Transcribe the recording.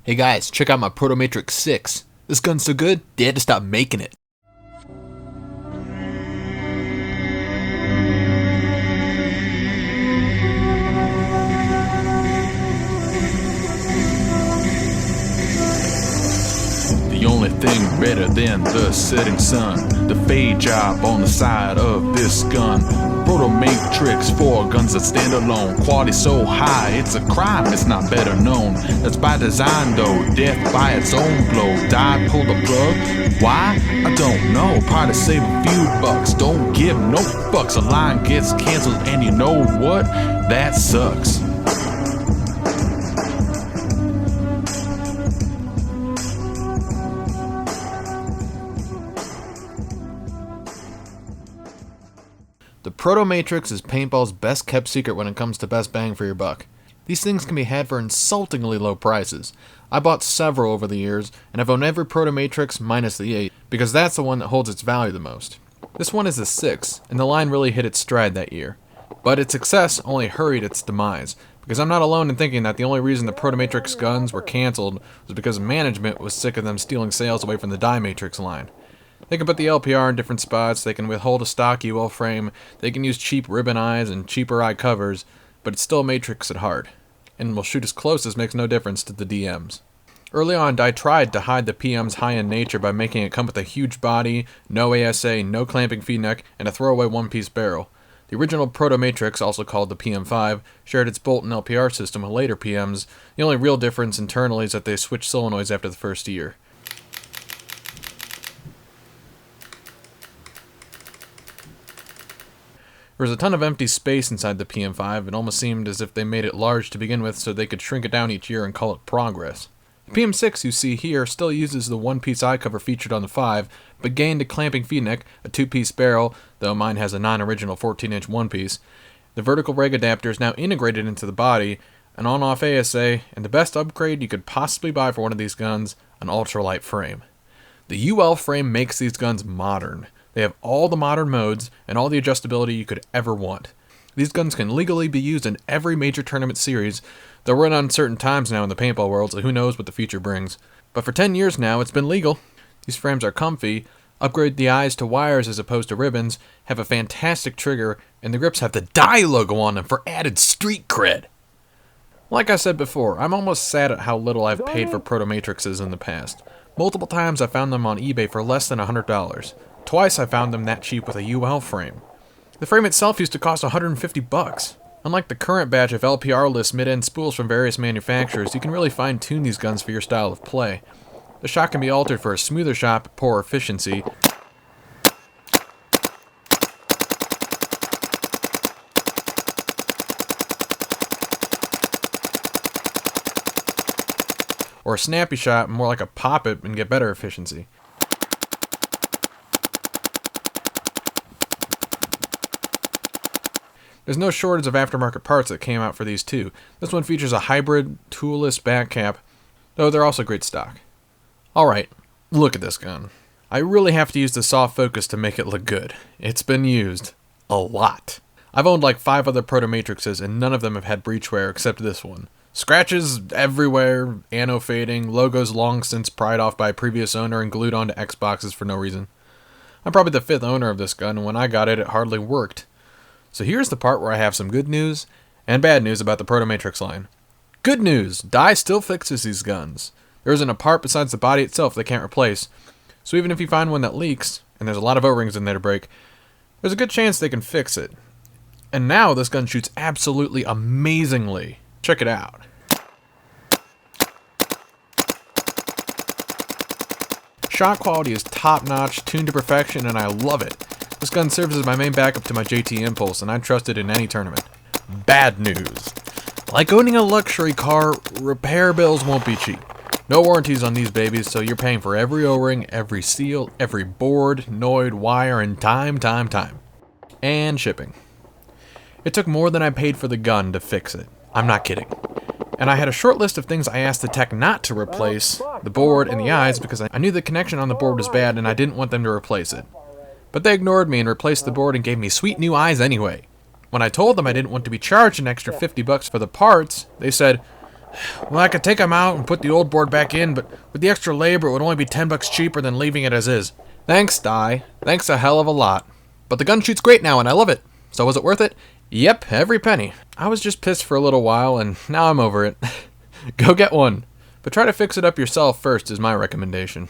Hey guys, check out my Proto PM6. This gun's so good, they had to stop making it. The only thing better than the setting sun, the fade job on the side of this gun. Proto Matrix for guns that stand alone. Quality so high, it's a crime, it's not better known. That's by design though, death by its own blow. Die, pull the plug, why? I don't know. Probably save a few bucks, don't give no fucks. A line gets canceled and you know what? That sucks. The Proto Matrix is paintball's best kept secret when it comes to best bang for your buck. These things can be had for insultingly low prices. I bought several over the years, and I've owned every Proto Matrix minus the 8, because that's the one that holds its value the most. This one is a 6, and the line really hit its stride that year. But its success only hurried its demise, because I'm not alone in thinking that the only reason the Proto Matrix guns were cancelled was because management was sick of them stealing sales away from the Die Matrix line. They can put the LPR in different spots, they can withhold a stock UL frame, they can use cheap ribbon eyes and cheaper eye covers, but it's still a Matrix at heart, and will shoot as close as makes no difference to the DMs. Early on, I tried to hide the PM's high-end nature by making it come with a huge body, no ASA, no clamping feed neck, and a throwaway one-piece barrel. The original Proto Matrix, also called the PM5, shared its bolt and LPR system with later PMs. The only real difference internally is that they switched solenoids after the first year. There was a ton of empty space inside the PM5. It almost seemed as if they made it large to begin with so they could shrink it down each year and call it progress. The PM6 you see here still uses the one-piece eye cover featured on the 5, but gained a clamping feed neck, a 2-piece barrel, though mine has a non-original 14-inch one-piece. The vertical reg adapter is now integrated into the body, an on-off ASA, and the best upgrade you could possibly buy for one of these guns, an ultralight frame. The UL frame makes these guns modern. They have all the modern modes and all the adjustability you could ever want. These guns can legally be used in every major tournament series, though we're in uncertain times now in the paintball world, so who knows what the future brings. But for 10 years now, it's been legal. These frames are comfy, upgrade the eyes to wires as opposed to ribbons, have a fantastic trigger, and the grips have the Die logo on them for added street cred. Like I said before, I'm almost sad at how little I've paid for Proto Matrixes in the past. Multiple times I found them on eBay for less than $100. Twice I found them that cheap with a UL frame. The frame itself used to cost $150. Unlike the current batch of LPR-less mid-end spools from various manufacturers, you can really fine-tune these guns for your style of play. The shot can be altered for a smoother shot but poor efficiency. Or a snappy shot, more like a pop-it and get better efficiency. There's no shortage of aftermarket parts that came out for these too. This one features a hybrid, toolless back cap, though they're also great stock. Alright, look at this gun. I really have to use the soft focus to make it look good. It's been used. A lot. I've owned like 5 other Proto Matrixes and none of them have had breach wear except this one. Scratches everywhere, anno fading, logos long since pried off by a previous owner and glued onto Xboxes for no reason. I'm probably the 5th owner of this gun, and when I got it, it hardly worked. So here's the part where I have some good news and bad news about the Proto Matrix line. Good news! Die still fixes these guns. There isn't a part besides the body itself they can't replace, so even if you find one that leaks, and there's a lot of O-rings in there to break, there's a good chance they can fix it. And now this gun shoots absolutely amazingly. Check it out. Shot quality is top-notch, tuned to perfection, and I love it. This gun serves as my main backup to my JT Impulse, and I'd trust it in any tournament. Bad news. Like owning a luxury car, repair bills won't be cheap. No warranties on these babies, so you're paying for every O-ring, every seal, every board, noid, wire, and time. And shipping. It took more than I paid for the gun to fix it. I'm not kidding. And I had a short list of things I asked the tech not to replace, the board and the eyes, because I knew the connection on the board was bad and I didn't want them to replace it. But they ignored me and replaced the board and gave me sweet new eyes anyway. When I told them I didn't want to be charged an extra $50 for the parts, they said, Well, I could take them out and put the old board back in, but with the extra labor, it would only be $10 cheaper than leaving it as is. Thanks, Di. Thanks a hell of a lot. But the gun shoots great now, and I love it. So was it worth it? Yep, every penny. I was just pissed for a little while, and now I'm over it. Go get one. But try to fix it up yourself first is my recommendation.